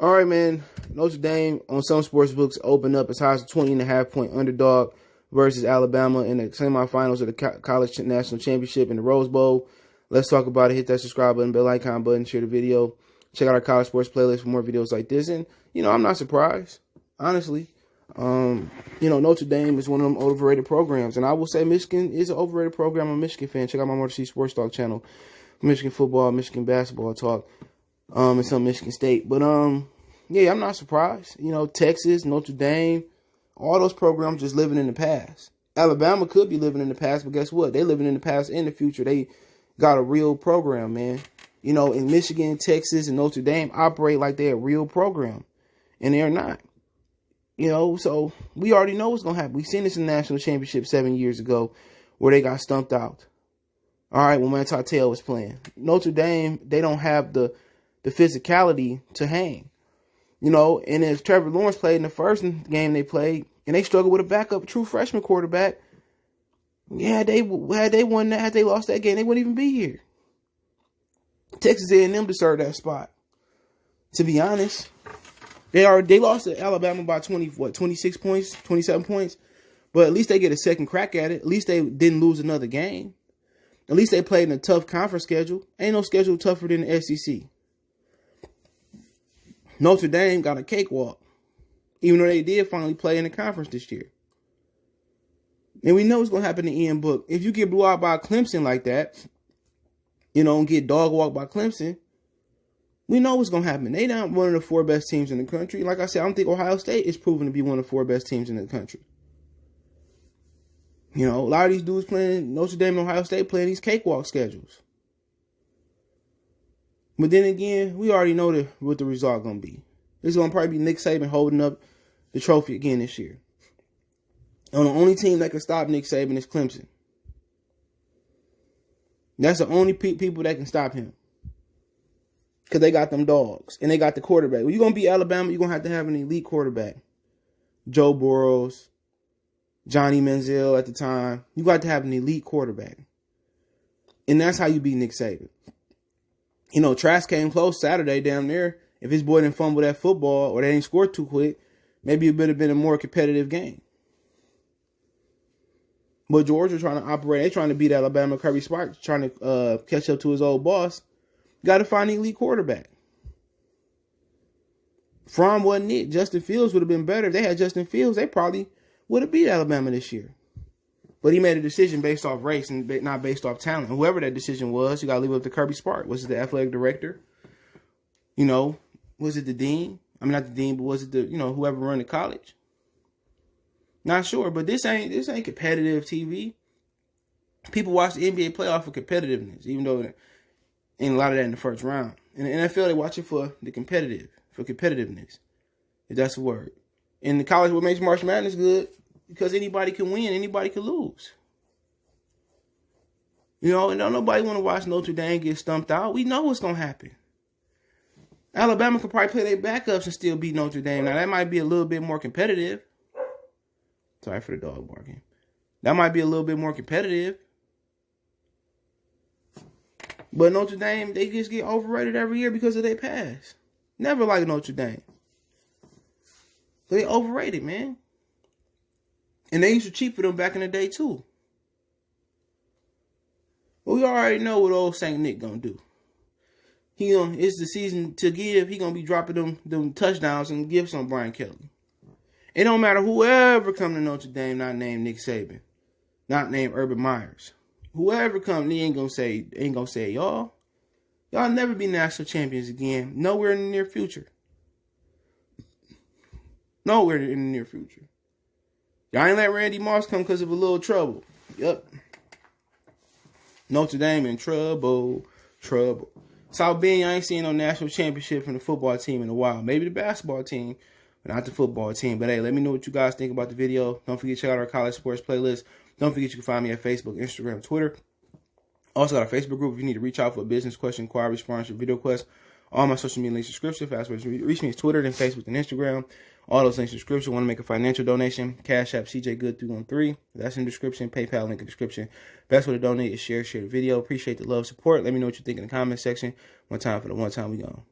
All right, man. Notre Dame on some sports books opened up as high as a 20.5-point underdog versus Alabama in the semifinals of the college national championship in the Rose Bowl. Let's talk about it. Hit that subscribe button, bell icon button, share the video. Check out our college sports playlist for more videos like this. And, I'm not surprised, honestly. Notre Dame is one of them overrated programs. And I will say Michigan is an overrated program. I'm a Michigan fan. Check out my Motor City Sports Talk channel. Michigan football, Michigan basketball talk, and some Michigan State. But, I'm not surprised. Texas, Notre Dame, all those programs just living in the past. Alabama could be living in the past, but guess what? They living in the past and the future. They got a real program, man. In Michigan, Texas, and Notre Dame operate like they're a real program, and they're not. So we already know what's going to happen. We've seen this in the national championship 7 years ago where they got stumped out. All right, when Manti Te'o was playing. Notre Dame, they don't have the physicality to hang. And as Trevor Lawrence played in the first game they played, and they struggled with a backup true freshman quarterback, had they won that, had they lost that game, they wouldn't even be here. Texas A&M deserved that spot. To be honest, they lost to Alabama by 26 points, 27 points. But at least they get a second crack at it. At least they didn't lose another game. At least they played in a tough conference schedule. Ain't no schedule tougher than the SEC. Notre Dame got a cakewalk, even though they did finally play in the conference this year. And we know what's going to happen in Ian Book. If you get blew out by Clemson like that, and get dog walked by Clemson, we know what's going to happen. They not one of the 4 best teams in the country. Like I said, I don't think Ohio State is proven to be one of the 4 best teams in the country. A lot of these dudes playing Notre Dame and Ohio State playing these cakewalk schedules. But then again, we already know what the result going to be. It's going to probably be Nick Saban holding up the trophy again this year. And the only team that can stop Nick Saban is Clemson. That's the only people that can stop him. Because they got them dogs. And they got the quarterback. When you're going to beat Alabama, you're going to have an elite quarterback. Joe Burrows, Johnny Manziel at the time. You got to have an elite quarterback. And that's how you beat Nick Saban. Trask came close Saturday down there. If his boy didn't fumble that football or they didn't score too quick, maybe it would have been a more competitive game. But Georgia trying to operate. They trying to beat Alabama. Kirby Smart trying to catch up to his old boss. Got to find an elite quarterback. Fromm wasn't it. Justin Fields would have been better. If they had Justin Fields, they probably would have beat Alabama this year. But he made a decision based off race and not based off talent. Whoever that decision was, you got to leave it up to Kirby Smart. Was it the athletic director? Was it the dean? I mean, not the dean, but was it the, whoever run the college? Not sure, but this ain't competitive TV. People watch the NBA playoff for competitiveness, even though ain't a lot of that in the first round. In the NFL, they watch it for competitiveness, if that's the word. In the college, what makes March Madness good? Because anybody can win, anybody can lose. And don't nobody want to watch Notre Dame get stumped out. We know what's going to happen. Alabama could probably play their backups and still beat Notre Dame. Now, that might be a little bit more competitive. Sorry for the dog barking. That might be a little bit more competitive. But Notre Dame, they just get overrated every year because of their past. Never like Notre Dame. They overrated, man. And they used to cheat for them back in the day, too. But we already know what old St. Nick gonna do. It's the season to give. He gonna be dropping them touchdowns and gifts on Brian Kelly. It don't matter whoever come to Notre Dame, not named Nick Saban, not named Urban Myers. Whoever come, they ain't gonna say y'all never be national champions again. Nowhere in the near future. Nowhere in the near future. Y'all ain't let Randy Moss come because of a little trouble. Yep. Notre Dame in trouble. South Bend, I ain't seen no national championship from the football team in a while. Maybe the basketball team, but not the football team. But hey, let me know what you guys think about the video. Don't forget to check out our college sports playlist. Don't forget you can find me at Facebook, Instagram, Twitter. Also got a Facebook group if you need to reach out for a business question, inquiry, sponsorship, video request. All my social media links in the description. Fast ways to reach me is Twitter, then Facebook, and Instagram. All those links in the description. Want to make a financial donation? Cash App CJGood313. That's in the description. PayPal link in the description. Best way to donate is share the video. Appreciate the love, support. Let me know what you think in the comment section. One time for the one time we gone.